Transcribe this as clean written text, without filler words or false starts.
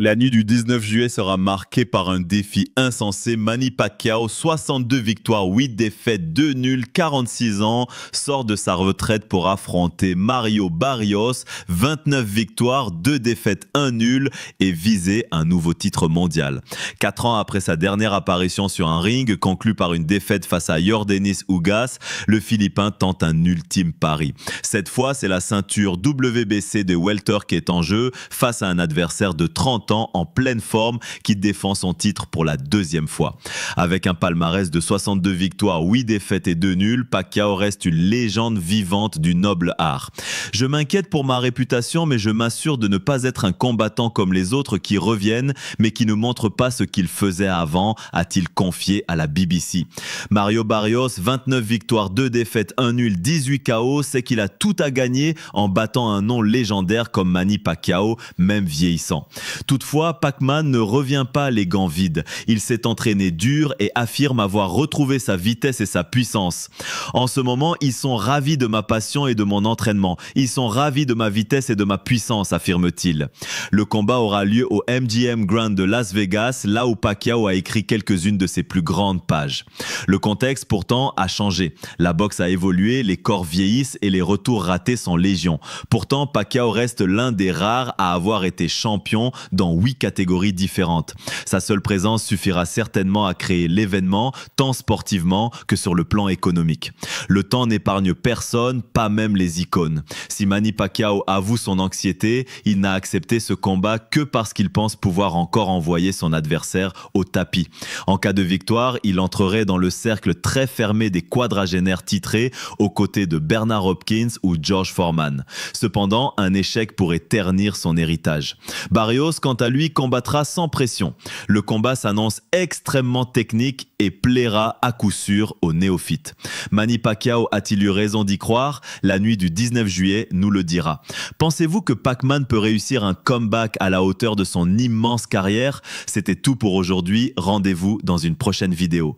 La nuit du 19 juillet sera marquée par un défi insensé. Manny Pacquiao, 62 victoires, 8 défaites, 2 nuls, 46 ans, sort de sa retraite pour affronter Mario Barrios, 29 victoires, 2 défaites, 1 nul et viser un nouveau titre mondial. 4 ans après sa dernière apparition sur un ring, conclue par une défaite face à Yordenis Ugas, le Philippin tente un ultime pari. Cette fois, c'est la ceinture WBC de welter qui est en jeu face à un adversaire de 30 ans en pleine forme qui défend son titre pour la deuxième fois. Avec un palmarès de 62 victoires, 8 défaites et 2 nuls, Pacquiao reste une légende vivante du noble art. Je m'inquiète pour ma réputation, mais je m'assure de ne pas être un combattant comme les autres qui reviennent, mais qui ne montrent pas ce qu'ils faisaient avant, a-t-il confié à la BBC. Mario Barrios, 29 victoires, 2 défaites, 1 nul, 18 KO, c'est qu'il a tout à gagner en battant un nom légendaire comme Manny Pacquiao, même vieillissant. Toutefois, Pac-Man ne revient pas les gants vides. Il s'est entraîné dur et affirme avoir retrouvé sa vitesse et sa puissance. En ce moment, ils sont ravis de ma passion et de mon entraînement. Ils sont ravis de ma vitesse et de ma puissance, affirme-t-il. Le combat aura lieu au MGM Grand de Las Vegas, là où Pacquiao a écrit quelques-unes de ses plus grandes pages. Le contexte, pourtant, a changé. La boxe a évolué, les corps vieillissent et les retours ratés sont légion. Pourtant, Pacquiao reste l'un des rares à avoir été champion dans 8 catégories différentes. Sa seule présence suffira certainement à créer l'événement, tant sportivement que sur le plan économique. Le temps n'épargne personne, pas même les icônes. Si Manny Pacquiao avoue son anxiété, il n'a accepté ce combat que parce qu'il pense pouvoir encore envoyer son adversaire au tapis. En cas de victoire, il entrerait dans le cercle très fermé des quadragénaires titrés aux côtés de Bernard Hopkins ou George Foreman. Cependant, un échec pourrait ternir son héritage. Barrios, quant à lui, combattra sans pression. Le combat s'annonce extrêmement technique et plaira à coup sûr aux néophytes. Manny Pacquiao a-t-il eu raison d'y croire? La nuit du 19 juillet nous le dira. Pensez-vous que Pac-Man peut réussir un comeback à la hauteur de son immense carrière? C'était tout pour aujourd'hui. Rendez-vous dans une prochaine vidéo.